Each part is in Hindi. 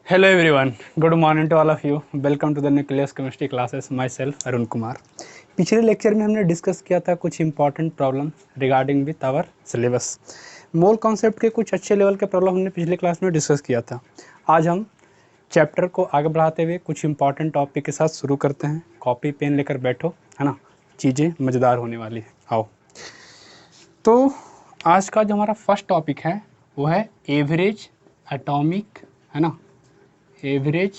Hello everyone, good morning to all of you. Welcome to the Nucleus Chemistry classes. Myself Arun Kumar. पिछले लेक्चर में हमने डिस्कस किया था कुछ important problem regarding with our syllabus. Mole concept के कुछ अच्छे लेवल के प्रॉब्लम हमने पिछले क्लास में डिस्कस किया था. आज हम चैप्टर को आगे बढ़ाते हुए कुछ इंपॉर्टेंट टॉपिक के साथ शुरू करते हैं. कॉपी पेन लेकर बैठो, है ना, चीज़ें मज़ेदार होने वाली है. आओ. तो आज का जो हमारा फर्स्ट टॉपिक है वो है एवरेज एटॉमिक, है ना, एवरेज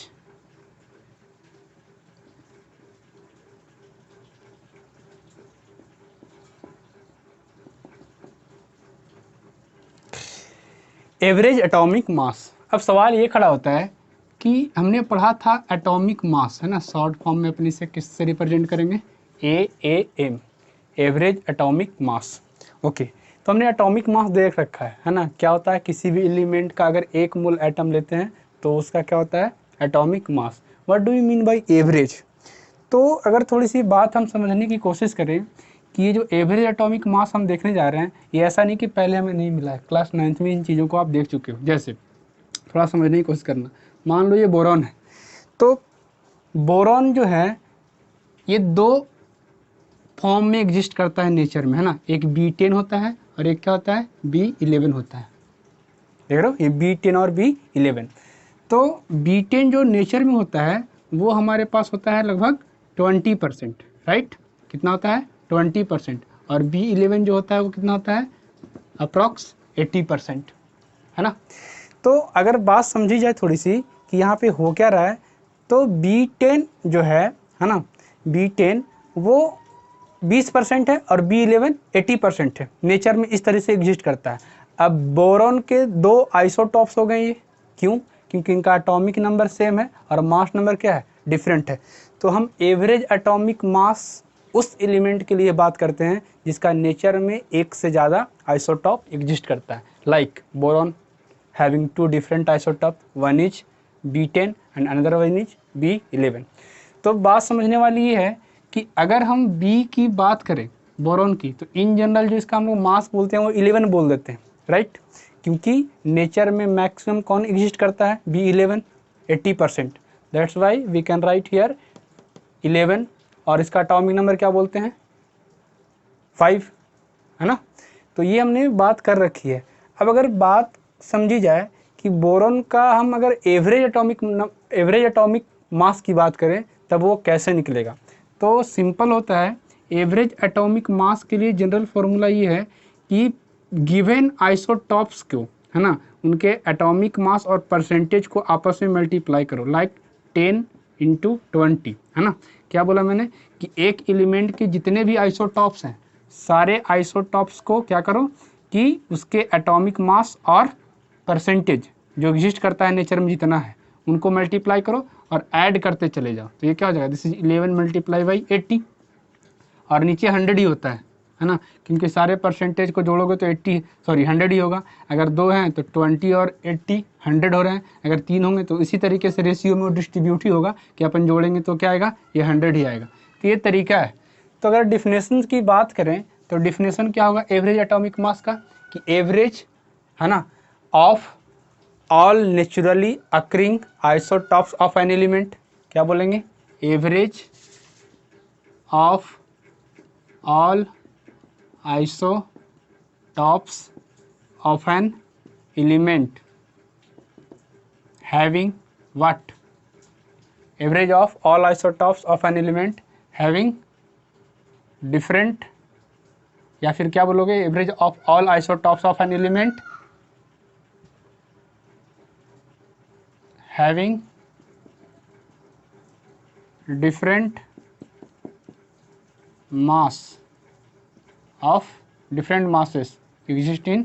एवरेज एटॉमिक मास. अब सवाल ये खड़ा होता है कि हमने पढ़ा था एटॉमिक मास, है ना, शॉर्ट फॉर्म में अपने से किससे रिप्रेजेंट करेंगे, AAM, एवरेज एटॉमिक मास. ओके, तो हमने एटॉमिक मास देख रखा है ना. क्या होता है, किसी भी एलिमेंट का अगर 1 मोल एटम लेते हैं तो उसका क्या होता है, atomic mass. What do you mean by average? तो अगर थोड़ी सी बात हम समझने की कोशिश करें कि ये जो एवरेज एटॉमिक मास हम देखने जा रहे हैं, ये ऐसा नहीं कि पहले हमें नहीं मिला है. क्लास 9th में इन चीज़ों को आप देख चुके हो. जैसे थोड़ा समझने की कोशिश करना. मान लो ये बोरॉन है, तो बोरॉन जो है ये 2 फॉर्म में एग्जिस्ट करता है नेचर में, है ना. एक B10 होता है और एक क्या होता है, B11 होता है. देख रहे हो, ये B10 और B11. तो B10 जो नेचर में होता है वो हमारे पास होता है लगभग 20%, राइट. कितना होता है, 20%. और B11 जो होता है वो कितना होता है, अप्रॉक्स 80%, है ना. तो अगर बात समझी जाए थोड़ी सी कि यहाँ पे हो क्या रहा है, तो B10 जो है ना, B10 वो 20% है और B11 80% है. नेचर में इस तरह से एग्जिस्ट करता है. अब बोरॉन के 2 आइसोटॉप्स हो गए ये. क्यों? क्योंकि इनका एटॉमिक नंबर सेम है और मास नंबर क्या है, डिफरेंट है. तो हम एवरेज एटॉमिक मास उस एलिमेंट के लिए बात करते हैं जिसका नेचर में एक से ज़्यादा आइसोटॉप एग्जिस्ट करता है. Like boron having 2 different isotope, one is B10 and another one is B11. तो बात समझने वाली ये है कि अगर हम B की बात करें बोरॉन की, तो इन जनरल जो इसका हम लोग मास बोलते हैं वो 11 बोल देते हैं, राइट. क्योंकि नेचर में मैक्सिमम कौन एग्जिस्ट करता है, B11, 80%. That's why we can write here 11. और इसका एटॉमिक नंबर क्या बोलते हैं, 5, है ना. तो ये हमने बात कर रखी है. अब अगर बात समझी जाए कि बोरॉन का हम अगर एवरेज एटॉमिक मास की बात करें तब वो कैसे निकलेगा, तो सिंपल होता है. एवरेज एटॉमिक मास के लिए जनरल फॉर्मूला ये है कि गिवन आइसोटॉप्स को, है ना, उनके एटॉमिक मास और परसेंटेज को आपस में मल्टीप्लाई करो. लाइक 10 × 20, है ना. क्या बोला मैंने कि एक एलिमेंट के जितने भी आइसोटॉप्स हैं सारे आइसोटॉप्स को क्या करो कि उसके एटॉमिक मास और परसेंटेज जो एग्जिस्ट करता है नेचर में जितना है उनको मल्टीप्लाई करो और ऐड करते चले जाओ. तो ये क्या हो जाएगा, दिस इज 11 × 80. और नीचे 100 ही होता है ना, क्योंकि सारे परसेंटेज को जोड़ोगे तो 100 ही होगा. अगर 2 हैं तो 20 और 80 100 हो रहे हैं. अगर 3 होंगे तो इसी तरीके से रेशियो में वो डिस्ट्रीब्यूट ही होगा कि अपन जोड़ेंगे तो क्या आएगा, ये 100 ही आएगा. तो ये तरीका है. तो अगर डिफिनेशन की बात करें तो डिफिनेशन क्या होगा एवरेज एटॉमिक मास का, कि एवरेज, है ना, of all naturally occurring isotopes of an element. क्या बोलेंगे, average of all isotopes of an element having what, average of all isotopes of an element having different, या फिर क्या बोलोगे, average of all isotopes of an element having different mass of different masses exist in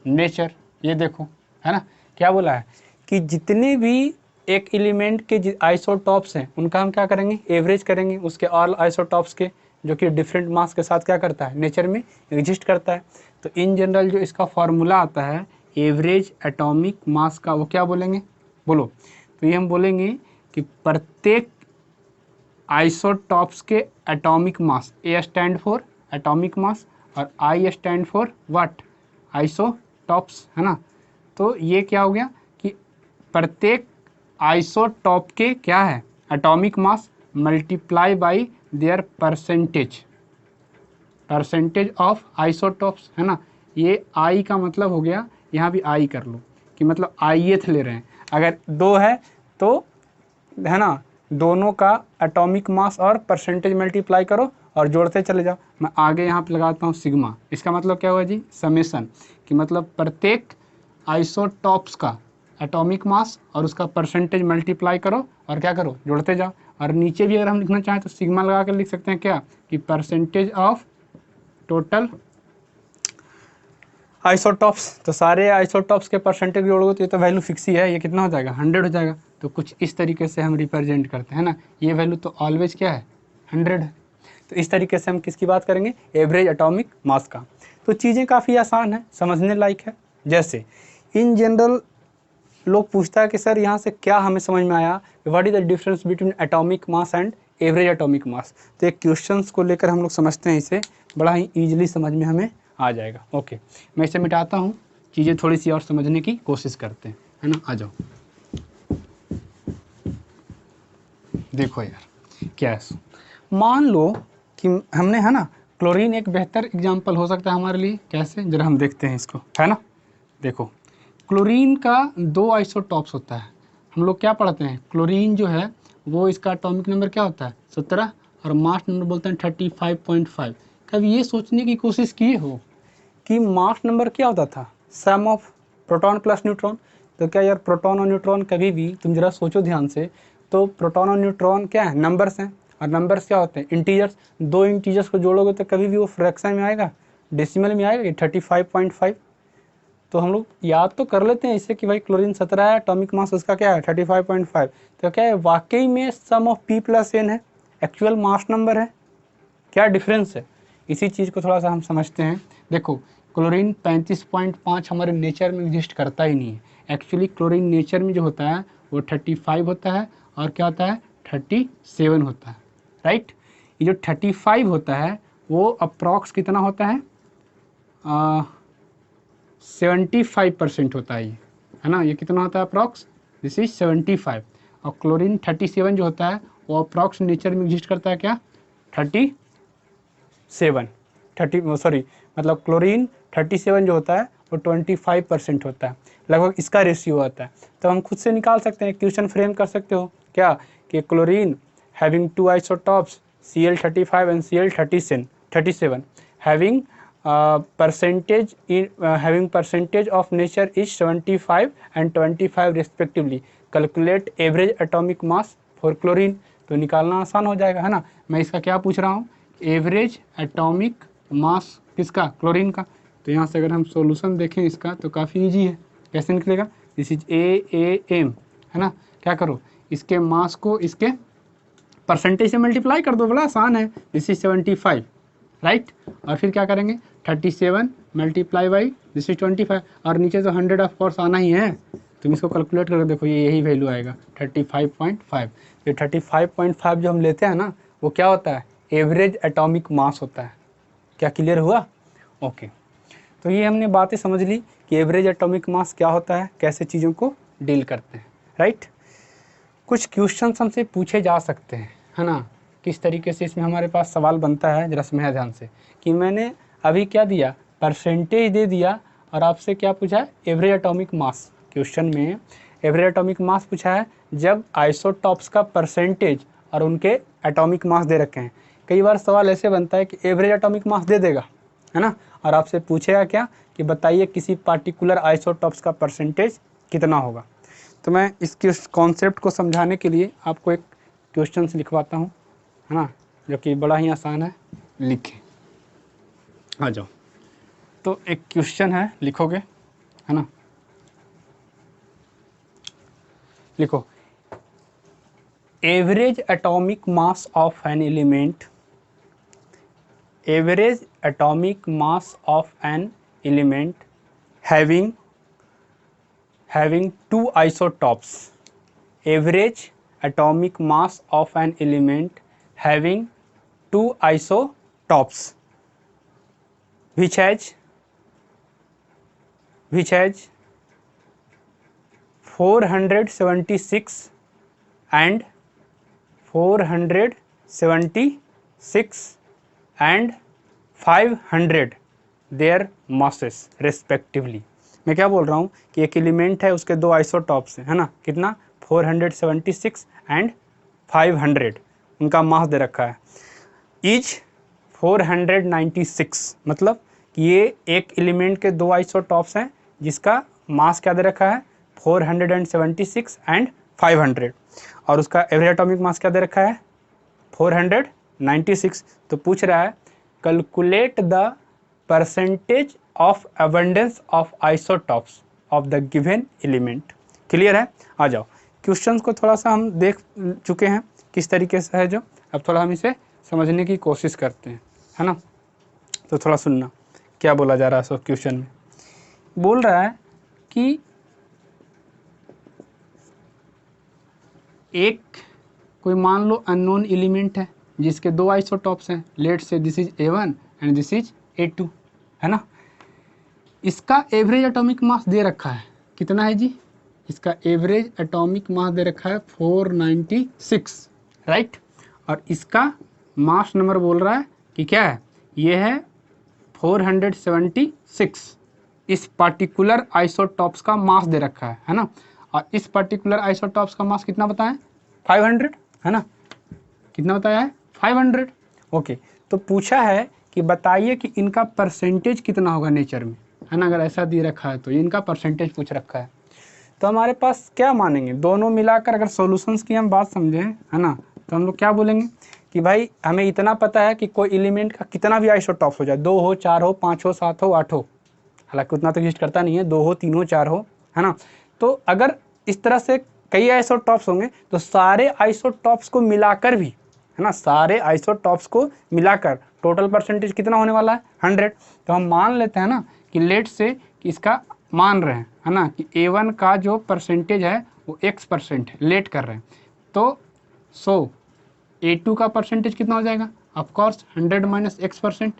nature. ये देखो, है ना, क्या बोला है कि जितने भी एक एलिमेंट के आइसोटॉप्स हैं उनका हम क्या करेंगे, एवरेज करेंगे उसके ऑल आइसोटॉप्स के, जो कि डिफरेंट मास के साथ क्या करता है, नेचर में एग्जिस्ट करता है. तो इन जनरल जो इसका फॉर्मूला आता है एवरेज एटॉमिक मास का, वो क्या बोलेंगे, बोलो. तो ये हम बोलेंगे कि प्रत्येक आइसोटॉप्स के atomic mass, A stand for atomic mass और I stand for what, isotopes, है ना. तो ये क्या हो गया कि प्रत्येक आइसोटॉप के क्या है atomic mass multiply by there percentage of isotopes, है ना। ये आई का मतलब हो गया, यहाँ भी आई कर लो कि मतलब आईएथ ले रहे हैं। अगर 2 है तो है ना, दोनों का एटॉमिक मास और परसेंटेज मल्टीप्लाई करो और जोड़ते चले जाओ। मैं आगे यहाँ पे लगाता हूँ सिग्मा। इसका मतलब क्या हुआ जी, समेशन, कि मतलब प्रत्येक आइसोटॉप्स का एटॉमिक मास और उसका परसेंटेज मल्टीप्लाई करो और क्या करो, जोड़ते जाओ। और नीचे भी अगर हम लिखना चाहें तो सिग्मा लगा कर लिख सकते हैं क्या, कि परसेंटेज ऑफ टोटल आइसोटॉप्स। तो सारे आइसोटॉप्स के परसेंटेज जोड़ोगे तो ये तो वैल्यू फिक्स ही है, ये कितना हो जाएगा, 100 हो जाएगा। तो कुछ इस तरीके से हम रिप्रेजेंट करते हैं ना, ये वैल्यू तो ऑलवेज क्या है, 100 है। तो इस तरीके से हम किसकी बात करेंगे, एवरेज एटॉमिक मास का। तो चीज़ें काफ़ी आसान है, समझने लायक है। जैसे इन जनरल लोग पूछता है कि सर यहाँ से क्या हमें समझ में आया, what is the difference between atomic mass and average atomic मास। तो एक क्वेश्चंस को लेकर हम लोग समझते हैं, इसे बड़ा ही ईजिली समझ में हमें आ जाएगा। ओके, मैं इसे मिटाता हूँ, चीज़ें थोड़ी सी और समझने की कोशिश करते हैं, है ना। आ जाओ, देखो यार क्या है, मान लो कि हमने, है ना, क्लोरीन एक बेहतर एग्जाम्पल हो सकता है हमारे लिए। कैसे, जरा हम देखते हैं इसको, है ना। देखो, क्लोरीन का 2 आइसोटॉप्स होता है। हम लोग क्या पढ़ते हैं, क्लोरीन जो है वो इसका एटॉमिक नंबर क्या होता है, 17, और मास नंबर बोलते हैं 35.5। कभी ये सोचने की कोशिश किए हो कि मास नंबर क्या होता था, सम ऑफ प्रोटॉन प्लस न्यूट्रॉन। तो क्या यार, प्रोटॉन और न्यूट्रॉन कभी भी, तुम जरा सोचो ध्यान से, तो प्रोटॉन और न्यूट्रॉन क्या है, नंबर्स हैं। और नंबर्स क्या होते हैं, इंटीजर्स। 2 इंटीजर्स को जोड़ोगे तो कभी भी वो फ्रैक्शन में आएगा, डेसिमल में आएगा, 35.5। तो हम लोग याद तो कर लेते हैं इसे कि भाई क्लोरीन 17 है, एटॉमिक मास उसका क्या है 35.5। तो क्या है, वाकई में सम ऑफ पी प्लस एन है, एक्चुअल मास नंबर है, क्या डिफरेंस है। इसी चीज़ को थोड़ा सा हम समझते हैं। देखो, क्लोरीन 35.5 हमारे नेचर में एग्जिस्ट करता ही नहीं है। एक्चुअली क्लोरीन नेचर में जो होता है वो 35 होता है, और क्या होता है 37 होता है, राइट। ये जो 35 होता है वो अप्रॉक्स कितना होता है, 75% होता है ये, है ना। ये कितना होता है अप्रॉक्स, दिस इज 75। और क्लोरीन 37 जो होता है वो अप्रॉक्स नेचर में एग्जिस्ट करता है क्या, 30 मतलब क्लोरीन 37 जो होता है वो 25% होता है, लगभग इसका रेशियो आता है। तो हम खुद से निकाल सकते हैं, क्वेश्चन फ्रेम कर सकते हो क्या, कि chlorine having 2 isotopes Cl35 and Cl37 having percentage of nature is 75 and 25 respectively. Calculate average atomic mass for chlorine। तो निकालना आसान हो जाएगा, है ना। मैं इसका क्या पूछ रहा हूँ, एवरेज एटॉमिक मास किसका, क्लोरीन का। तो यहाँ से अगर हम सॉल्यूशन देखें इसका तो काफ़ी इजी है। कैसे निकलेगा, दिस इज AAM, है ना। क्या करो, इसके मास को इसके परसेंटेज से मल्टीप्लाई कर दो, बड़ा आसान है। This is 75, right. और फिर क्या करेंगे, 37 मल्टीप्लाई बाई दिस इज 25, और नीचे तो 100 ऑफ कोर्स आना ही है। तुम इसको कैलकुलेट करके देखो, ये यही वैल्यू आएगा 35.5। ये 35.5 जो हम लेते हैं ना, वो क्या होता है, एवरेज एटॉमिक मास होता है। क्या क्लियर हुआ, ओके। तो ये हमने बातें समझ ली कि एवरेज एटॉमिक मास क्या होता है, कैसे चीज़ों को डील करते हैं, राइट। कुछ क्वेश्चन हमसे पूछे जा सकते हैं, है ना। किस तरीके से इसमें हमारे पास सवाल बनता है, जरा समझा ध्यान से, कि मैंने अभी क्या दिया, परसेंटेज दे दिया, और आपसे क्या पूछा है, एवरेज एटॉमिक मास। क्वेश्चन में एवरेज एटॉमिक मास पूछा है जब आइसोटॉप्स का परसेंटेज और उनके एटॉमिक मास दे रखे हैं। कई बार सवाल ऐसे बनता है कि एवरेज एटॉमिक मास दे देगा, है ना, और आपसे पूछेगा क्या, कि बताइए किसी पार्टिकुलर आइसोटॉप्स का परसेंटेज कितना होगा। तो मैं इस कॉन्सेप्ट को समझाने के लिए आपको एक क्वेश्चन लिखवाता हूँ, है ना, जो कि बड़ा ही आसान है, लिखें। आ जाओ, तो एक क्वेश्चन है, लिखोगे, है ना। लिखो, average atomic mass of an element, average atomic mass of an element having 2 isotopes, average atomic mass of an element having 2 isotopes which has 476 and 476 and 500 their masses respectively। मैं क्या बोल रहा हूँ कि एक एलिमेंट है, उसके दो आइसोटॉप्स हैं, है ना, कितना 476 एंड 500 उनका मास दे रखा है। ईच 496 मतलब कि ये एक एलिमेंट के दो आइसोटॉप्स हैं जिसका मास क्या दे रखा है 476 एंड 500 और उसका एवरेज एटॉमिक मास क्या दे रखा है 496। तो पूछ रहा है calculate the percentage of abundance of isotopes of the given element. Clear है? आ जाओ, क्वेश्चंस को थोड़ा सा हम देख चुके हैं किस तरीके से है, जो अब थोड़ा हम इसे समझने की कोशिश करते हैं, है ना। तो थोड़ा सुनना क्या बोला जा रहा है। सब क्वेश्चन में बोल रहा है कि एक कोई मान लो अननोन एलिमेंट है जिसके दो आइसोटॉप्स हैं, लेट से this is A1 and this is A2, है ना। इसका एवरेज एटॉमिक मास दे रखा है, कितना है जी, इसका एवरेज एटॉमिक मास दे रखा है 496, राइट। और इसका मास नंबर बोल रहा है कि क्या है, ये है 476। इस पार्टिकुलर आइसोटॉप्स का मास दे रखा है ना। और इस पर्टिकुलर आइसोटॉप्स का मास कितना बताएं 500, है ना। कितना बताया है 500। ओके, तो पूछा है कि बताइए कि इनका परसेंटेज कितना होगा नेचर में, है ना। अगर ऐसा दे रखा है तो इनका परसेंटेज पूछ रखा है, तो हमारे पास क्या मानेंगे, दोनों मिलाकर अगर सॉल्यूशंस की हम बात समझें, है ना, तो हम लोग क्या बोलेंगे कि भाई हमें इतना पता है कि कोई एलिमेंट का कितना भी आइसोटॉप्स हो जाए, 2 हो, 4 हो, 5 हो, 7 हो, 8 हो, हालांकि उतना तो एग्जिस्ट करता नहीं है, 2 हो, 3 हो, 4 हो, है ना। तो अगर इस तरह से कई आइसोटॉप्स होंगे तो सारे आइसोटॉप्स को मिलाकर भी, है ना, सारे आइसोटॉप्स को मिलाकर टोटल परसेंटेज कितना होने वाला है 100। तो हम मान लेते हैं ना कि लेट से कि इसका मान रहे हैं, है ना, कि A1 का जो परसेंटेज है वो X% है, लेट कर रहे हैं। तो सो A2 का परसेंटेज कितना हो जाएगा, ऑफकोर्स 100 माइनस X%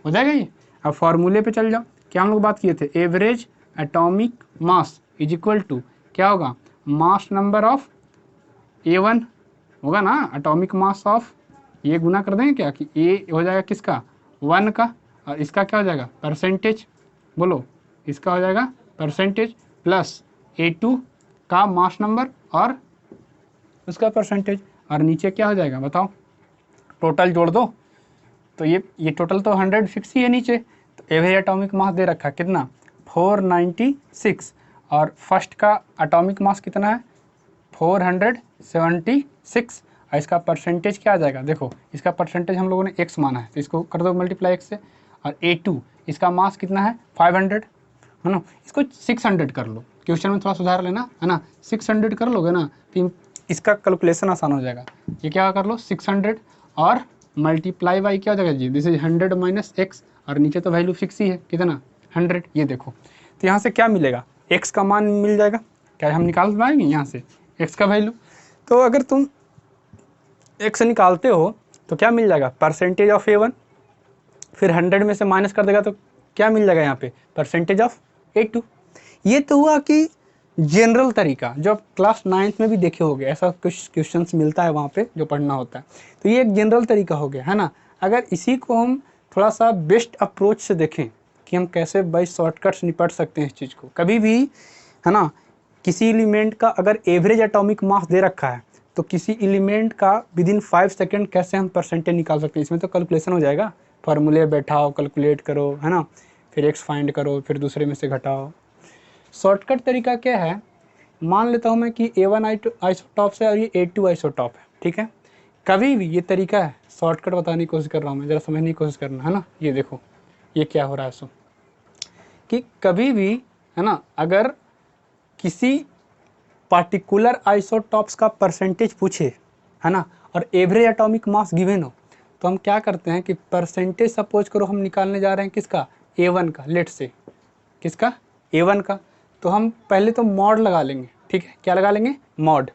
हो जाएगा ये। अब फॉर्मूले पे चल जाओ, क्या हम लोग बात किए थे, average atomic mass is equal to क्या होगा, मास नंबर ऑफ A1 होगा ना, एटॉमिक मास ऑफ, ये गुना कर देंगे क्या कि A हो जाएगा किसका 1 का, और इसका क्या हो जाएगा परसेंटेज, बोलो, इसका हो जाएगा परसेंटेज प्लस A2 का मास नंबर और उसका परसेंटेज, और नीचे क्या हो जाएगा बताओ, टोटल जोड़ दो। तो ये टोटल तो 100 फिक्स ही है नीचे। तो एवरेज एटॉमिक मास दे रखा कितना 496, और फर्स्ट का एटॉमिक मास कितना है 476, और इसका परसेंटेज क्या आ जाएगा, देखो इसका परसेंटेज हम लोगों ने x माना है तो इसको कर दो मल्टीप्लाई x से। और A2 इसका मास कितना है 500, है ना। इसको 600 कर लो, क्वेश्चन में थोड़ा सुधार लेना, है ना। 600 कर लोगे ना तो इसका कैलकुलेशन आसान हो जाएगा। ये क्या कर लो 600 और मल्टीप्लाई बाई क्या हो जाएगा जी, दिस इज 100 माइनस एक्स, और नीचे तो वैल्यू फिक्स ही है कितना 100। ये देखो, तो यहाँ से क्या मिलेगा, x का मान मिल जाएगा, क्या हम निकाल पाएंगे यहाँ से x का वैल्यू। तो अगर तुम x निकालते हो तो क्या मिल जाएगा परसेंटेज ऑफ A1, फिर 100 में से माइनस कर देगा तो क्या मिल जाएगा यहाँ पे परसेंटेज ऑफ A2। ये तो हुआ कि जनरल तरीका, जो आप क्लास 9th में भी देखे होंगे, ऐसा कुछ क्वेश्चंस मिलता है वहाँ पे जो पढ़ना होता है। तो ये एक जनरल तरीका हो गया, है ना। अगर इसी को हम थोड़ा सा बेस्ट अप्रोच से देखें कि हम कैसे बाई शॉर्टकट्स निपट सकते हैं इस चीज़ को, कभी भी, है ना, किसी एलिमेंट का अगर एवरेज एटॉमिक मास दे रखा है तो किसी एलिमेंट का विदिन 5 सेकेंड कैसे हम परसेंटेज निकाल सकते हैं, इसमें तो कैलकुलेशन हो जाएगा, फार्मूले बैठाओ, कैलकुलेट करो, है ना, फिर x फाइंड करो, फिर दूसरे में से घटाओ। शॉर्टकट तरीका क्या है, मान लेता हूँ मैं कि A1 आइसोटॉप्स है और ये A2 आइसोटॉप है, ठीक है। कभी भी ये तरीका है, शॉर्टकट बताने की कोशिश कर रहा हूँ मैं, ज़रा समझने की कोशिश करना, है ना। ये देखो ये क्या हो रहा है, सो कि कभी भी, है ना, अगर किसी पार्टिकुलर आइसोटॉप्स का परसेंटेज पूछे, है ना, और एवरेज एटॉमिक मास गिवन हो, तो हम क्या करते हैं कि परसेंटेज सपोज करो हम निकालने जा रहे हैं किसका A1 का, लेट से किसका A1 का, तो हम पहले तो मॉड लगा लेंगे, ठीक है, क्या लगा लेंगे मॉड,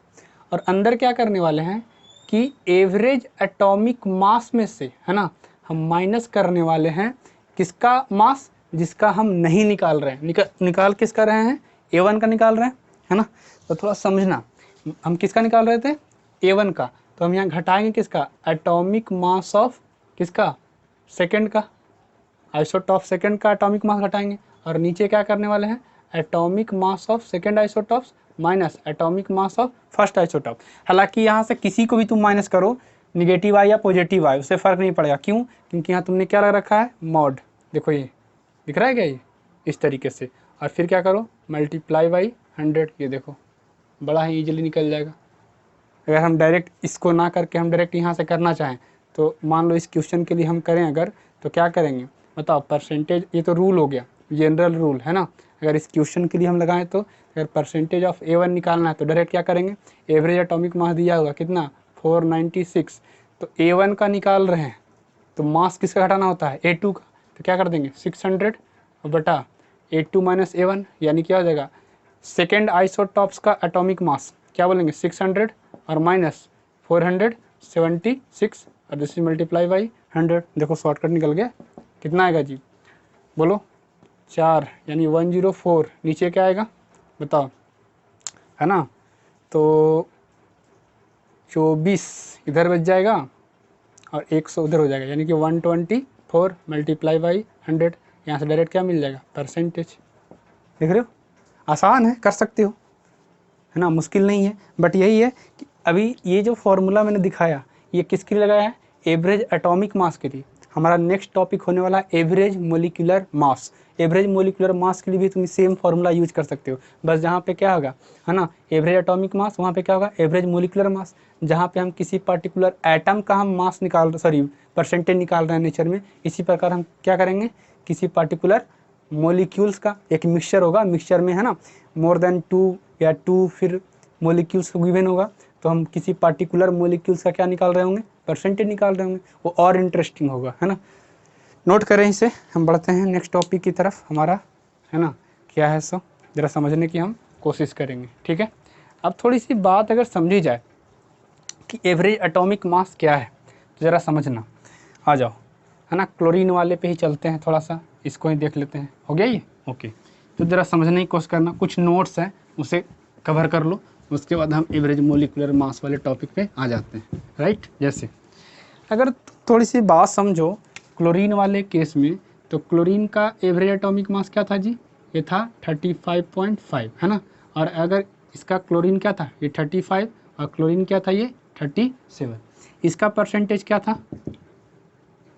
और अंदर क्या करने वाले हैं कि एवरेज एटॉमिक मास में से, है ना, हम माइनस करने वाले हैं किसका मास, जिसका हम नहीं निकाल रहे हैं, निकाल किसका रहे हैं A1 का निकाल रहे हैं, है ना। तो थोड़ा समझना, हम किसका निकाल रहे थे, A1 का, तो हम यहाँ घटाएंगे किसका, एटॉमिक मास ऑफ किसका, सेकंड का, आइसोटॉप सेकंड का एटॉमिक मास घटाएंगे, और नीचे क्या करने वाले हैं, atomic mass of second isotopes minus atomic mass of first isotope. हालांकि यहाँ से किसी को भी तुम माइनस करो, निगेटिव आई या पॉजिटिव आई, उससे फ़र्क नहीं पड़ेगा। क्यों, क्योंकि यहाँ तुमने क्या लग रखा है, मॉड, देखो ये दिख रहा है क्या, ये इस तरीके से, और फिर क्या करो, मल्टीप्लाई बाई 100, ये देखो बड़ा ही ईजिली निकल जाएगा। अगर हम डायरेक्ट इसको ना करके हम डायरेक्ट यहाँ से करना चाहें, तो मान लो इस क्वेश्चन के लिए हम करें अगर, तो क्या करेंगे बताओ, परसेंटेज, ये तो रूल हो गया, जनरल रूल है ना। अगर इस क्वेश्चन के लिए हम लगाएं तो अगर परसेंटेज ऑफ A1 निकालना है तो डायरेक्ट क्या करेंगे, एवरेज एटॉमिक मास दिया होगा कितना 496, तो A1 का निकाल रहे हैं तो मास किसका घटाना होता है, A2 का, तो क्या कर देंगे 600 बटा A2 माइनस A1, यानी क्या हो जाएगा, सेकेंड आइसोटॉप्स का एटॉमिक मास क्या बोलेंगे 600 और माइनस 476, और दिस इज मल्टीप्लाई बाई 100। देखो शॉर्टकट निकल गया, कितना आएगा जी, बोलो 4, यानी 104, नीचे क्या आएगा बताओ, है ना, तो 24 इधर बच जाएगा और 100 उधर हो जाएगा, यानी कि 124 मल्टीप्लाई बाई 100, यहाँ से डायरेक्ट क्या मिल जाएगा, परसेंटेज। देख रहे हो, आसान है, कर सकते हो, है ना, मुश्किल नहीं है। बट यही है कि अभी ये जो फॉर्मूला मैंने दिखाया ये किसके लिए लगाया है, एवरेज एटॉमिक मास के लिए। हमारा नेक्स्ट टॉपिक होने वाला है average molecular mass. Average molecular मास के लिए भी तुम सेम फार्मूला यूज कर सकते हो, बस जहाँ पे क्या होगा, है ना, एवरेज एटॉमिक मास, वहाँ पे क्या होगा, एवरेज मोलिकुलर मास। जहाँ पे हम किसी पर्टिकुलर एटम का हम मास परसेंटेज निकाल रहे हैं नेचर में, इसी प्रकार हम क्या करेंगे, किसी पर्टिकुलर मोलिक्यूल्स का एक मिक्सचर होगा, मिक्सचर में है ना मोर देन 2 या 2 फिर मोलिक्यूल्स गिवन होगा, तो हम किसी पार्टिकुलर मोलिक्यूल्स का क्या निकाल रहे होंगे, परसेंटेज निकाल रहे होंगे, वो और इंटरेस्टिंग होगा, है ना। नोट करें इसे, हम बढ़ते हैं नेक्स्ट टॉपिक की तरफ, हमारा है ना क्या है, सो ज़रा समझने की हम कोशिश करेंगे, ठीक है। अब थोड़ी सी बात अगर समझी जाए कि एवरेज एटॉमिक मास क्या है, तो ज़रा समझना, आ जाओ, है ना, क्लोरीन वाले पे ही चलते हैं, थोड़ा सा इसको ही देख लेते हैं, हो गया ये, ओके। तो ज़रा समझने की कोशिश करना, कुछ नोट्स हैं उसे कवर कर लो, उसके बाद हम एवरेज मोलिकुलर मास वाले टॉपिक पे आ जाते हैं, राइट। जैसे अगर थोड़ी सी बात समझो क्लोरीन वाले केस में, तो क्लोरीन का एवरेज एटॉमिक मास क्या था जी, ये था 35.5, है ना, और अगर इसका क्लोरीन क्या था, ये 35, और क्लोरीन क्या था, ये 37, इसका परसेंटेज क्या था,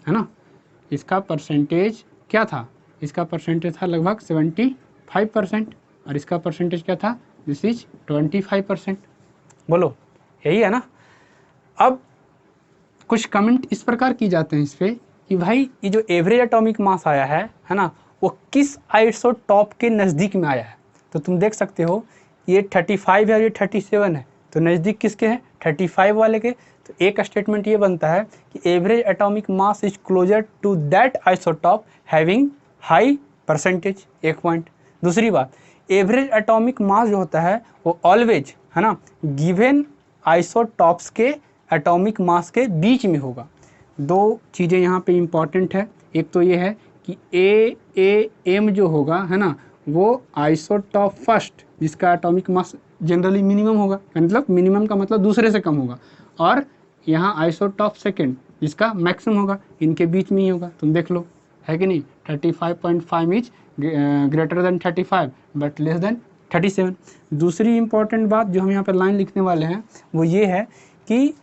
है ना, इसका परसेंटेज क्या था, इसका परसेंटेज था लगभग 75%, और इसका परसेंटेज क्या था, दिस इज 25%। बोलो यही है ना। अब कुछ कमेंट इस प्रकार की जाते हैं इस पर कि भाई ये जो एवरेज एटॉमिक मास आया है ना, वो किस आइसोटॉप के नज़दीक में आया है। तो तुम देख सकते हो ये 35 है और ये 37 है, तो नज़दीक किसके हैं, 35 वाले के। तो एक स्टेटमेंट ये बनता है कि average atomic mass is closer to that isotope having high percentage, एक पॉइंट। दूसरी बात, एवरेज एटॉमिक मास जो होता है वो ऑलवेज, है ना, गिवन आइसोटॉप्स के एटॉमिक मास के बीच में होगा। दो चीज़ें यहाँ पे इम्पॉर्टेंट है, एक तो ये है कि AAM जो होगा, है ना, वो आइसोटॉप फर्स्ट जिसका एटॉमिक मास जनरली मिनिमम होगा, मतलब मिनिमम का मतलब दूसरे से कम होगा, और यहाँ आइसोटॉप सेकंड जिसका मैक्सिमम होगा, इनके बीच में ही होगा। तुम देख लो, है कि नहीं, 35.5 is greater than 35 but less than 37। दूसरी इंपॉर्टेंट बात जो हम यहाँ पर लाइन लिखने वाले हैं वो ये है कि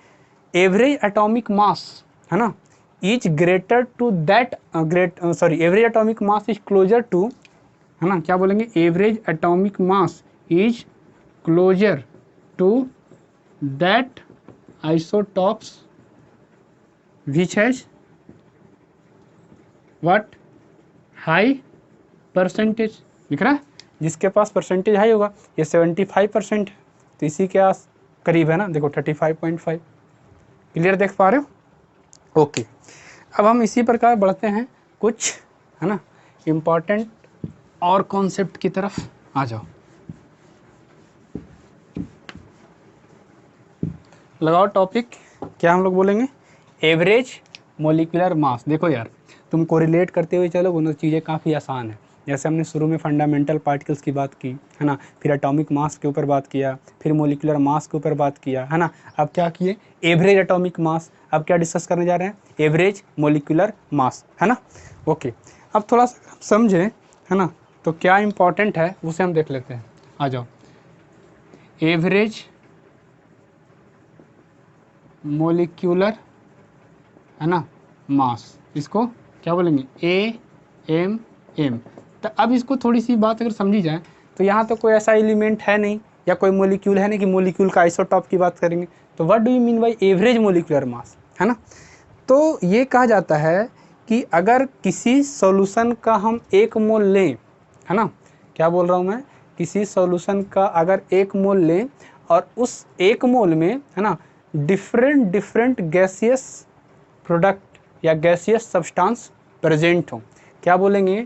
एवरेज एटॉमिक मास, है ना, is greater to that average atomic mass is closer to, है ना, क्या बोलेंगे, average atomic mass is closer to that isotopes which has what, high percentage. दिख रहा है, जिसके पास परसेंटेज हाई होगा, ये 75% है, तो इसी के आस करीब है ना, देखो 35.5। क्लियर देख पा रहे हो, ओके। अब हम इसी प्रकार बढ़ते हैं कुछ, है ना, इम्पॉर्टेंट और कॉन्सेप्ट की तरफ, आ जाओ, लगाओ टॉपिक, क्या हम लोग बोलेंगे, एवरेज मोलिकुलर मास। देखो यार, तुम कोरिलेट करते हुए चलो, दोनों चीज़ें काफ़ी आसान है। जैसे हमने शुरू में फंडामेंटल पार्टिकल्स की बात की है ना, फिर एटॉमिक मास के ऊपर बात किया, फिर मोलिकुलर मास के ऊपर बात किया है ना, अब क्या किए एवरेज एटॉमिक मास। अब क्या डिस्कस करने जा रहे हैं, एवरेज मोलिकुलर मास है ना। ओके, अब थोड़ा सा समझें है ना, तो क्या इंपॉर्टेंट है उसे हम देख लेते हैं। आ जाओ, एवरेज मोलिक्यूलर है ना मास, इसको क्या बोलेंगे AMM। तो अब इसको थोड़ी सी बात अगर समझी जाए तो यहाँ तो कोई ऐसा एलिमेंट है नहीं या कोई मोलिक्यूल है नहीं कि मोलिक्यूल का आइसोटॉप की बात करेंगे। तो what do you mean by average molecular मास, है ना। तो ये कहा जाता है कि अगर किसी सॉल्यूशन का हम 1 मोल लें, है ना, क्या बोल रहा हूँ मैं, किसी सॉल्यूशन का अगर 1 मोल लें और उस 1 मोल में है ना डिफरेंट गैसियस प्रोडक्ट या गैसियस सब्सटेंस प्रेजेंट हो, क्या बोलेंगे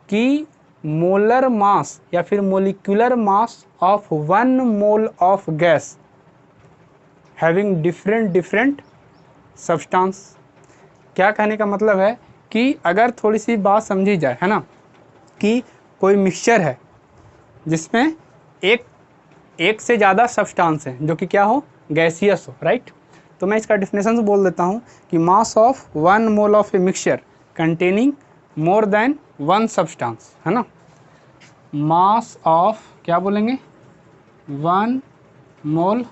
कि मोलर मास या फिर molecular mass of 1 mole of gas having different substance. क्या कहने का मतलब है कि अगर थोड़ी सी बात समझी जाए है ना, कि कोई मिक्सचर है जिसमें एक से ज़्यादा सब्सटेंस है जो कि क्या हो, गैसियस हो, राइट। तो मैं इसका डिफिनेशन से बोल देता हूँ कि mass of 1 mole of a mixture containing more than 1 substance, है ना। मास ऑफ क्या बोलेंगे 1 मोल,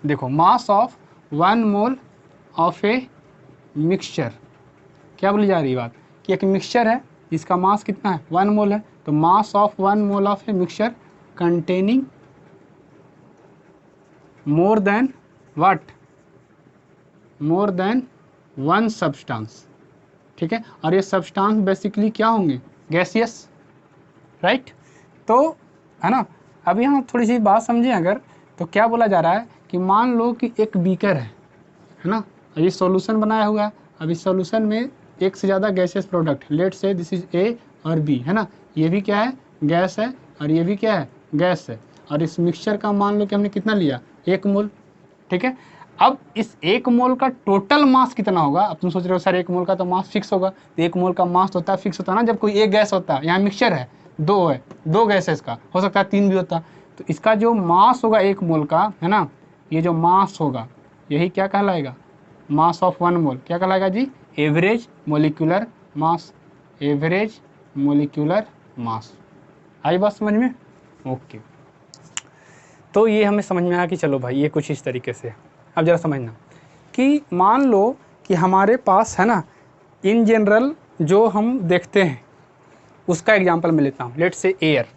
देखो mass of 1 mole of a mixture, क्या बोली जा रही बात कि एक मिक्सचर है जिसका मास कितना है 1 मोल है, तो mass of 1 mole of a mixture containing more than what, more than 1 substance, ठीक है। और ये सब्सटेंस बेसिकली क्या होंगे, गैसियस, राइट। तो है ना, अब यहाँ थोड़ी सी बात समझें अगर, तो क्या बोला जा रहा है कि मान लो कि एक बीकर है ना, अब ये सॉल्यूशन बनाया हुआ है, अब इस सॉल्यूशन में एक से ज़्यादा गैसियस प्रोडक्ट, लेट से दिस इज A और B, है ना, ये भी क्या है गैस है और ये भी क्या है गैस है, और इस मिक्सचर का मान लो कि हमने कितना लिया 1 मोल, ठीक है। अब इस 1 मोल का टोटल मास कितना होगा, अब तुम सोच रहे हो सर 1 मोल का तो मास फिक्स होगा, तो 1 मोल का मास होता है फिक्स होता है ना, जब कोई एक गैस होता है, यहाँ मिक्सचर है 2 है, 2 गैस है, इसका हो सकता है 3 भी होता, तो इसका जो मास होगा 1 मोल का, है ना, ये जो मास होगा यही क्या कहलाएगा, मास ऑफ 1 मोल क्या कहलाएगा जी, average molecular mass, average molecular mass. आई बात समझ में, ओके। तो ये हमें समझ में आया कि चलो भाई ये कुछ इस तरीके से। अब जरा समझना कि मान लो कि हमारे पास है ना, इन जनरल जो हम देखते हैं उसका एग्जांपल मैं लेता हूँ, लेट से एयर।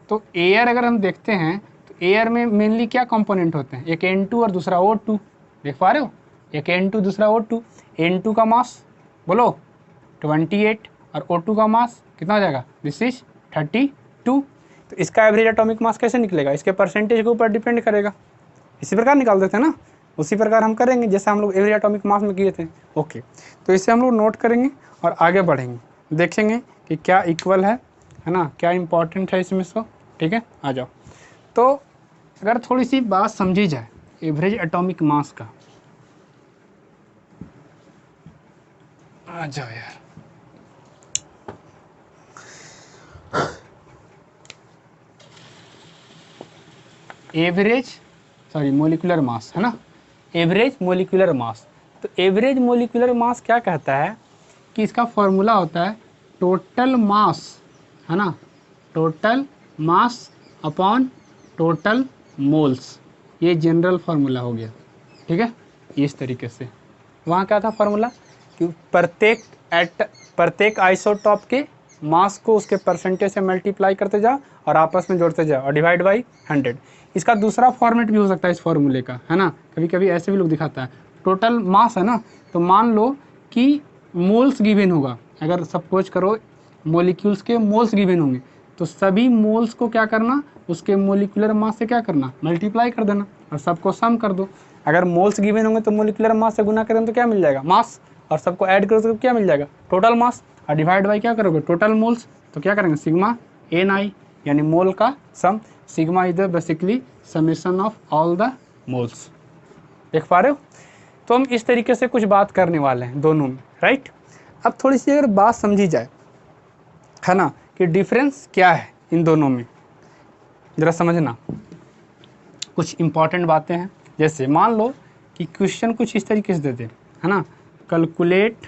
तो एयर अगर हम देखते हैं तो एयर में मेनली क्या कंपोनेंट होते हैं, एक N2 और दूसरा O2, देख पा रहे हो, एक N2 दूसरा O2, N2 का मास बोलो 28 और O2 का मास कितना हो जाएगा, दिस इज 32। तो इसका एवरेज एटॉमिक मास कैसे निकलेगा, इसके परसेंटेज के ऊपर डिपेंड करेगा, इसी प्रकार निकाल देते हैं ना, उसी प्रकार हम करेंगे जैसे हम लोग एवरेज एटॉमिक मास में किए थे। ओके, तो इसे हम लोग नोट करेंगे और आगे बढ़ेंगे, देखेंगे कि क्या इक्वल है ना, क्या इंपॉर्टेंट है इसमें सो, ठीक है। आ जाओ, तो अगर थोड़ी सी बात समझी जाए एवरेज एटॉमिक मास का, आ जाओ यार, मोलिकुलर मास है ना, एवरेज मोलिकुलर मास। तो एवरेज मोलिकुलर मास क्या कहता है कि इसका फॉर्मूला होता है टोटल मास, है ना, total mass upon total moles, ये जनरल फार्मूला हो गया, ठीक है। इस तरीके से वहाँ क्या था फार्मूला कि प्रत्येक आइसोटॉप के मास को उसके परसेंटेज से मल्टीप्लाई करते जाओ और आपस में जोड़ते जाओ और डिवाइड बाई 100। इसका दूसरा फॉर्मेट भी हो सकता है इस फॉर्मूले का, है ना, कभी कभी ऐसे भी लोग दिखाता है, टोटल मास है ना, तो मान लो कि मोल्स गिवन होगा, अगर सपोज करो मोलिक्यूल्स के मोल्स गिवन होंगे, तो सभी मोल्स को क्या करना, उसके मोलिकुलर मास से क्या करना, मल्टीप्लाई कर देना और सबको सम कर दो। अगर मोल्स गिवन होंगे तो मोलिकुलर मास से गुना करें तो क्या मिल जाएगा, मास, और सबको ऐड करो तो क्या मिल जाएगा, टोटल मास, और डिवाइड बाई क्या करोगे, टोटल मोल्स, तो क्या करेंगे सिग्मा NI, यानी मोल का sum, sigma is the basically summation of all the moles. देख पा रहे हो। तो हम इस तरीके से कुछ बात करने वाले हैं दोनों में, राइट। अब थोड़ी सी अगर बात समझी जाए, है ना, कि डिफरेंस क्या है इन दोनों में, ज़रा समझना। कुछ इंपॉर्टेंट बातें हैं, जैसे मान लो कि क्वेश्चन कुछ इस तरीके से देते हैं, है ना, कैलकुलेट,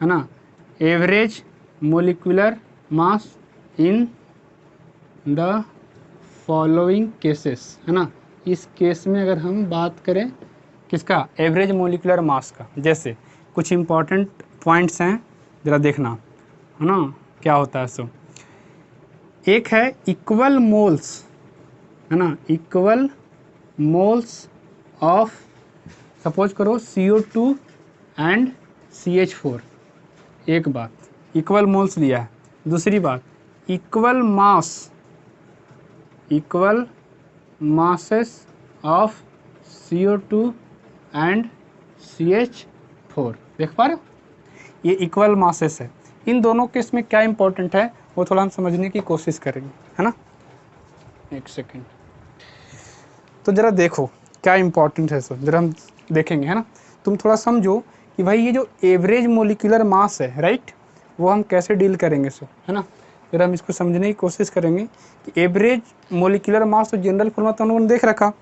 है ना, average molecular mass in the following cases, है ना। इस केस में अगर हम बात करें किसका, एवरेज मोलिकुलर मास का, जैसे कुछ इंपॉर्टेंट पॉइंट्स हैं, ज़रा देखना, है ना, क्या होता है। सो एक है इक्वल मोल्स, है ना, इक्वल मोल्स ऑफ, सपोज करो CO2 एंड CH4, एक बात इक्वल मोल्स दिया है। दूसरी बात equal mass, equal masses of CO2 and CH4, देख पा रहे हो, ये इक्वल मासेस है। इन दोनों केस में क्या इंपॉर्टेंट है वो थोड़ा हम समझने की कोशिश करेंगे, है ना। एक सेकेंड, तो ज़रा देखो क्या इंपॉर्टेंट है, सो ज़रा हम देखेंगे, है ना। तुम थोड़ा समझो कि भाई ये जो एवरेज मोलिकुलर मास है, राइट, वो हम कैसे डील करेंगे, सो, है ना। ज़रा हम इसको समझने की कोशिश करेंगे कि एवरेज मोलिकुलर मास तो जनरल फॉर्मूला तो हम लोगों ने देख रखा।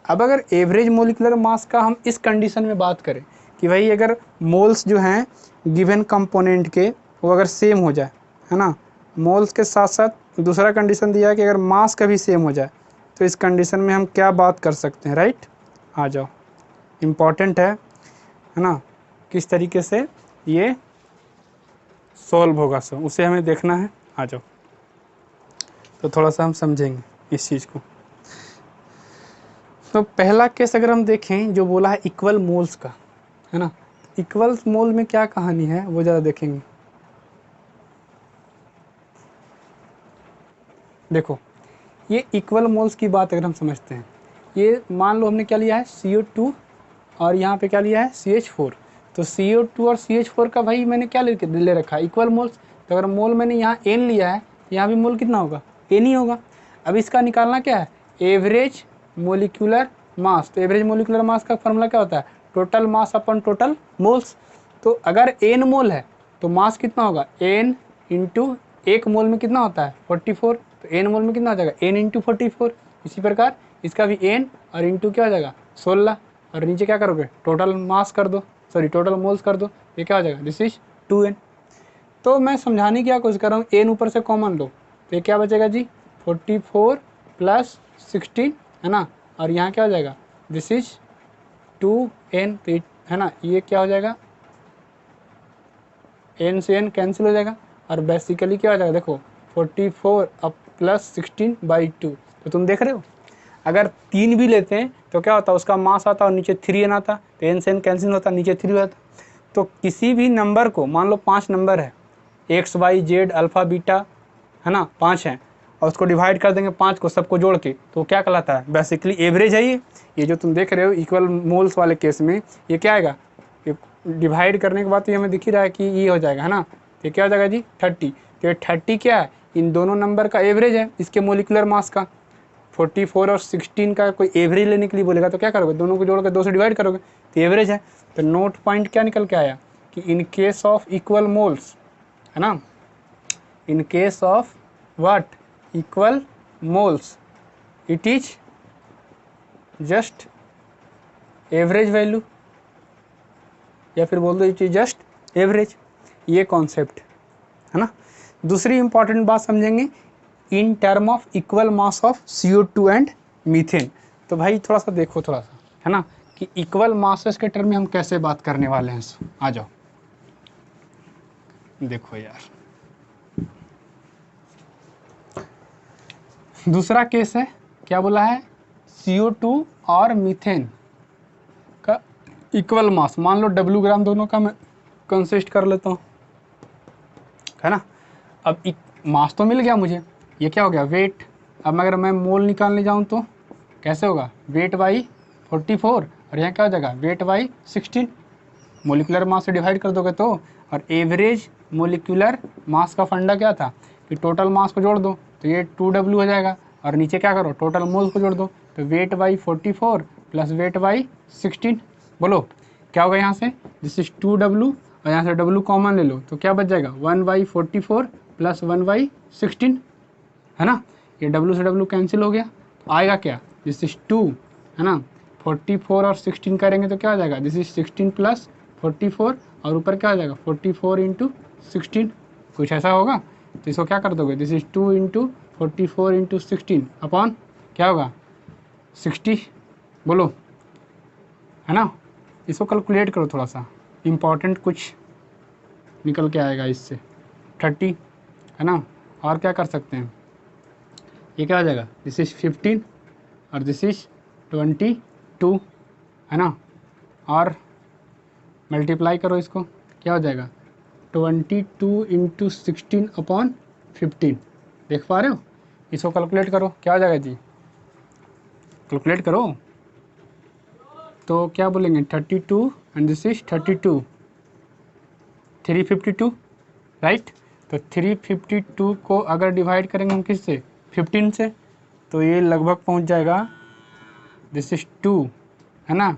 अब अगर एवरेज मोलिकुलर मास का हम इस कंडीशन में बात करें कि भाई अगर मोल्स जो हैं गिवन कंपोनेंट के वो अगर सेम हो जाए, है ना, मोल्स के साथ साथ दूसरा कंडीशन दिया है कि अगर मास का भी सेम हो जाए, तो इस कंडीशन में हम क्या बात कर सकते हैं, राइट। आ जाओ, इम्पॉर्टेंट है ना, किस तरीके से ये सॉल्व होगा, सो उसे हमें देखना है। आ जाओ, तो थोड़ा सा हम समझेंगे इस चीज़ को। तो पहला केस अगर हम देखें जो बोला है इक्वल मोल्स का, है ना, इक्वल मोल में क्या कहानी है वो ज़रा देखेंगे। देखो ये इक्वल मोल्स की बात अगर हम समझते हैं, ये मान लो हमने क्या लिया है CO2 और यहाँ पे क्या लिया है CH4, तो CO2 और CH4 का भाई मैंने क्या ले रखा है इक्वल मोल्स। तो अगर मोल मैंने यहाँ N लिया है तो यहाँ भी मोल कितना होगा, N ही होगा। अब इसका निकालना क्या है, एवरेज मोलिकुलर मास। तो एवरेज मोलिकुलर मास का फॉर्मूला क्या होता है, टोटल मास अपन टोटल मोल्स। तो अगर N मोल है तो मास कितना होगा, N इंटू एक मोल में कितना होता है 44, तो N मोल में कितना हो जाएगा N इंटू 44। इसी प्रकार इसका भी N और इंटू क्या हो जाएगा 16, और नीचे क्या करोगे टोटल मास कर दो, सॉरी टोटल मोल्स कर दो, ये क्या हो जाएगा दिस इज 2N। तो मैं समझाने की क्या कोशिश कर रहा हूँ, N ऊपर से कॉमन लो तो ये क्या बचेगा जी 44 प्लस 16, है ना, और यहाँ क्या हो जाएगा दिस इज 2N, तो है ना, ये क्या हो जाएगा N से N कैंसिल हो जाएगा, और बेसिकली क्या हो जाएगा देखो 44 अब प्लस 16/2। तो तुम देख रहे हो अगर 3 भी लेते हैं तो क्या होता है उसका मास आता और नीचे 3N आता, तो N से N कैंसिल होता, नीचे 3 होता। तो किसी भी नंबर को मान लो 5 नंबर है X Y Z alpha beta, है ना, 5 हैं, और उसको डिवाइड कर देंगे 5 को सबको जोड़ के, तो क्या कहलाता है बेसिकली एवरेज है। ये जो तुम देख रहे हो इक्वल मोल्स वाले केस में ये क्या आएगा, ये डिवाइड करने के बाद तो ये हमें दिख ही रहा है कि ये हो जाएगा, है ना, तो क्या हो जाएगा जी 30। तो ये 30 क्या है, इन दोनों नंबर का एवरेज है इसके मोलिकुलर मास का। 44 और 16 का कोई एवरेज लेने के लिए बोलेगा तो क्या करोगे, दोनों को जोड़कर 2 से डिवाइड करोगे तो एवरेज है। तो नोट पॉइंट क्या निकल के आया कि इन केस ऑफ इक्वल मोल्स, है ना, इन case of what equal moles it is just average value, या फिर बोल दो इट इज जस्ट एवरेज, ये कॉन्सेप्ट है ना। दूसरी इंपॉर्टेंट बात समझेंगे in term of equal mass of CO2 and methane. तो भाई थोड़ा सा देखो, थोड़ा सा, है ना, कि इक्वल मासेस के टर्म में हम कैसे बात करने वाले हैं। आ जाओ देखो यार, दूसरा केस है क्या बोला है CO2 और मीथेन का इक्वल मास, मान लो W ग्राम दोनों का मैं कंसिस्ट कर लेता हूँ, है ना। अब मास तो मिल गया मुझे, ये क्या हो गया वेट। अब अगर मैं मोल निकालने जाऊँ तो कैसे होगा, वेट बाई 44, और यहाँ क्या हो जाएगा वेट बाई 16, मोलिकुलर मास से डिवाइड कर दोगे तो। और एवरेज मोलिकुलर मास का फंडा क्या था कि टोटल मास को जोड़ दो तो ये 2W हो जाएगा, और नीचे क्या करो टोटल मोल्स को जोड़ दो, तो weight by 44 plus weight by 16, बोलो क्या होगा यहाँ से, दिस इज 2W और यहाँ से W कॉमन ले लो तो क्या बच जाएगा 1/44 प्लस 1/16, है ना। ये W से W कैंसिल हो गया तो आएगा क्या, दिस इज 2, है ना। 44 और 16 करेंगे तो क्या हो जाएगा, दिस इज 16 प्लस 44 और ऊपर क्या हो जाएगा 44 इंटू 16, कुछ ऐसा होगा। तो इसको क्या कर दोगे, this is 2 into 44 into 16 upon क्या होगा 60, बोलो, है ना। इसको कैलकुलेट करो थोड़ा सा, इम्पॉर्टेंट कुछ निकल के आएगा इससे, 30, है ना। और क्या कर सकते हैं, ये क्या हो जाएगा, दिस इज 15 और दिस इज 22, है ना। और मल्टीप्लाई करो इसको, क्या हो जाएगा 22 इंटू 16 अपॉन 15, देख पा रहे हो। इसको कैलकुलेट करो क्या हो जाएगा जी, कैलकुलेट करो तो क्या बोलेंगे 32 एंड दिस इज 32, 352, राइट। तो 352 को अगर डिवाइड करेंगे हम किससे 15 से तो ये लगभग पहुंच जाएगा, दिस इज 2, है ना।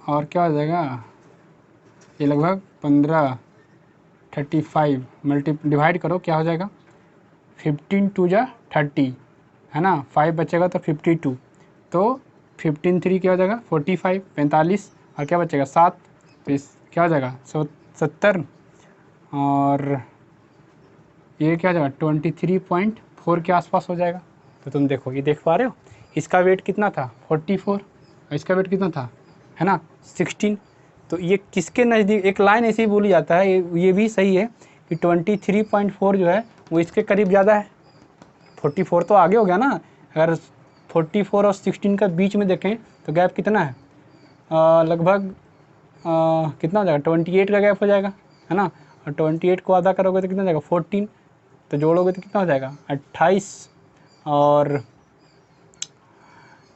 और क्या हो जाएगा, ये लगभग 15, 35 मल्टी डिवाइड करो क्या हो जाएगा 15 2 जा 30, है ना। 5 बचेगा तो 52, तो 15 3 क्या हो जाएगा 45, 45 और क्या बचेगा 7, तो इस क्या हो जाएगा 70 और ये क्या हो जाएगा 23.4 के आसपास हो जाएगा। तो तुम देखो ये देख पा रहे हो, इसका वेट कितना था 44 और इसका वेट कितना था, है ना 16। तो ये किसके नज़दीक, एक लाइन ऐसे ही बोली जाता है, ये भी सही है कि 23.4 जो है वो इसके करीब ज़्यादा है। 44 तो आगे हो गया ना, अगर 44 और 16 का बीच में देखें तो गैप कितना है, लगभग कितना हो जाएगा 28 का गैप हो जाएगा, है ना। और 28 को आधा करोगे तो कितना हो जाएगा 14, तो जोड़ोगे तो कितना हो जाएगा 28 और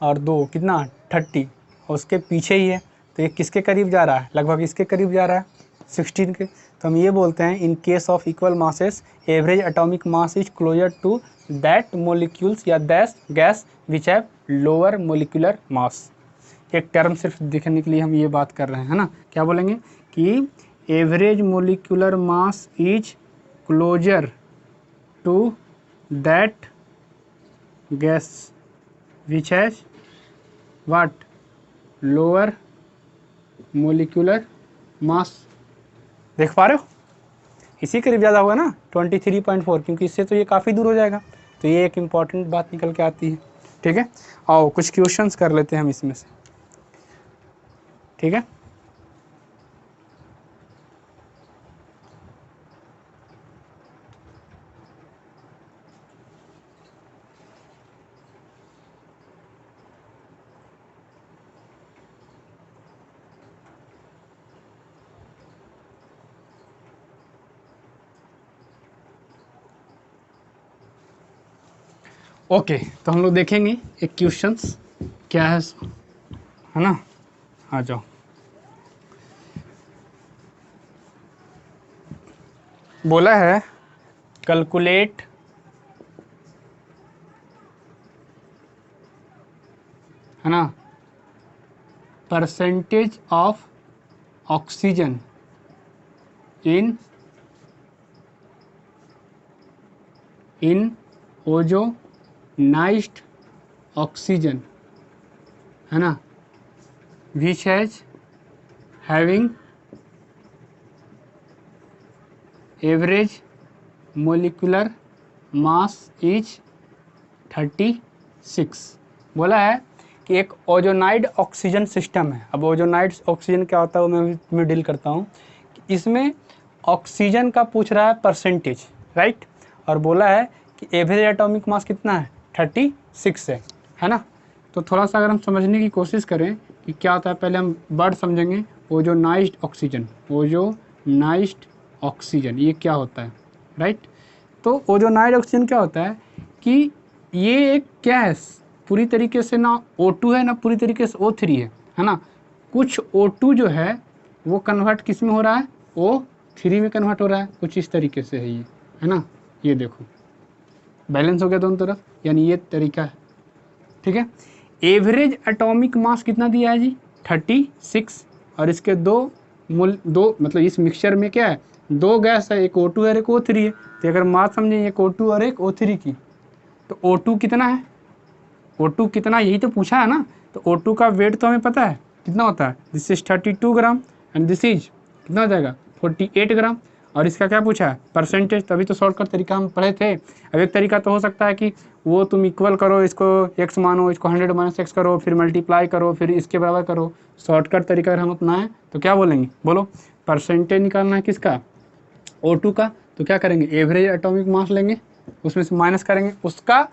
2 कितना 30, और उसके पीछे ही है तो ये किसके करीब जा रहा है, लगभग इसके करीब जा रहा है 16 के। तो हम ये बोलते हैं in case of equal masses average atomic mass is closer to that molecules या that gas which have lower molecular mass. एक टर्म सिर्फ दिखने के लिए हम ये बात कर रहे हैं, है ना। क्या बोलेंगे कि average molecular mass is closer to that gas which has what lower molecular mass, देख पा रहे हो इसी करीब ज़्यादा होगा ना 23.4, क्योंकि इससे तो ये काफ़ी दूर हो जाएगा। तो ये एक इम्पॉर्टेंट बात निकल के आती है, ठीक है। आओ कुछ क्वेश्चंस कर लेते हैं हम इसमें से, ठीक है। ओके तो हम लोग देखेंगे एक क्वेश्चंस क्या है ना। आ जाओ, बोला है कैलकुलेट है ना percentage of oxygen in ozonised oxygen, है ना, which has having average molecular mass is 36। बोला है कि एक ओजोनाइड ऑक्सीजन सिस्टम है। अब ओजोनाइड ऑक्सीजन क्या होता है वो मैं डील करता हूँ। इसमें ऑक्सीजन का पूछ रहा है परसेंटेज, राइट, और बोला है कि एवरेज एटॉमिक मास कितना है 36 है ना। तो थोड़ा सा अगर हम समझने की कोशिश करें कि क्या होता है, पहले हम वर्ड समझेंगे ओजोनाइज्ड ऑक्सीजन। ओजोनाइज्ड ऑक्सीजन ये क्या होता है, राइट। तो ओजोनाइज्ड ऑक्सीजन क्या होता है कि ये एक क्या है, पूरी तरीके से ना O2 है ना पूरी तरीके से O3 है ना। कुछ O2 जो है वो कन्वर्ट किस में हो रहा है, O3 में कन्वर्ट हो रहा है, कुछ इस तरीके से है ये, है ना। ये देखो बैलेंस हो गया दोनों तरफ, यानी ये तरीका है, ठीक है। एवरेज एटॉमिक मास कितना दिया है जी, 36, और इसके दो मतलब इस मिक्सचर में क्या है, दो गैस है, एक O2 और एक O3 है। तो अगर मास समझे एक O2 और एक O3 की, तो O2 कितना है, O2 कितना, यही तो पूछा है ना। तो O2 का वेट तो हमें पता है कितना होता है, this is 32 gram and this is कितना हो जाएगा 48 ग्राम। और इसका क्या पूछा है, परसेंटेज, तभी तो शॉर्टकट तरीका हम पढ़े थे। अब एक तरीका तो हो सकता है कि वो तुम इक्वल करो, इसको x मानो, इसको 100 माइनस x करो, फिर मल्टीप्लाई करो, फिर इसके बराबर करो। शॉर्टकट तरीका अगर हम अपनाएं तो क्या बोलेंगे, बोलो, परसेंटेज निकालना है किसका, O2 का। तो क्या करेंगे, एवरेज एटॉमिक मास लेंगे, उसमें से माइनस करेंगे उसका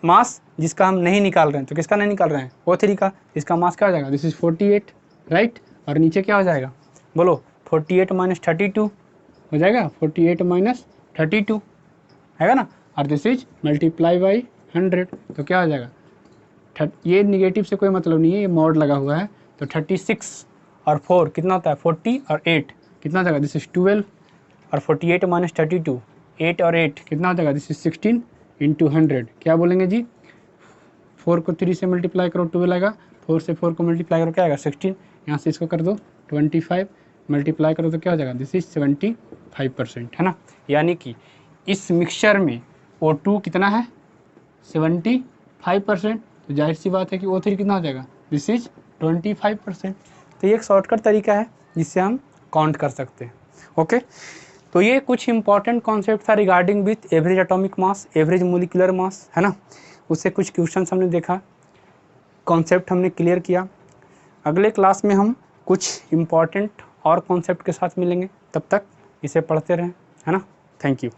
मास जिसका हम नहीं निकाल रहे हैं। तो किसका नहीं निकाल रहे हैं, O3 का। इसका मास क्या हो जाएगा, दिस इज 48, राइट। और नीचे क्या हो जाएगा, बोलो, 48 माइनस 32 हो जाएगा, 48 माइनस 32 है ना। और दिस इज मल्टीप्लाई बाई 100, तो क्या हो जाएगा, ये निगेटिव से कोई मतलब नहीं है, ये मॉड लगा हुआ है। तो 36 और 4 कितना होता है 40, और 8 कितना हो जाएगा, दिस इज 12, और 48 माइनस 32, 8 और 8 कितना हो जाएगा, दिस इज 16 इंटू 100। क्या बोलेंगे जी, 4 को 3 से मल्टीप्लाई करो 12 आएगा, 4 से 4 को मल्टीप्लाई करो क्या आएगा 16, यहाँ से इसको कर दो 25, मल्टीप्लाई करो तो क्या हो जाएगा, दिस इज 75%, है ना। यानी कि इस मिक्सचर में O2 कितना है 75%, तो जाहिर सी बात है कि O3 कितना हो जाएगा, दिस इज 25%। तो ये एक शॉर्टकट तरीका है जिससे हम काउंट कर सकते हैं। ओके, तो ये कुछ इंपॉर्टेंट कॉन्सेप्ट था regarding with average atomic mass, average molecular मास, है ना। उससे कुछ क्वेश्चंस हमने देखा, कॉन्सेप्ट हमने क्लियर किया। अगले क्लास में हम कुछ इंपॉर्टेंट और कॉन्सेप्ट के साथ मिलेंगे, तब तक इसे पढ़ते रहें, है ना। Thank you.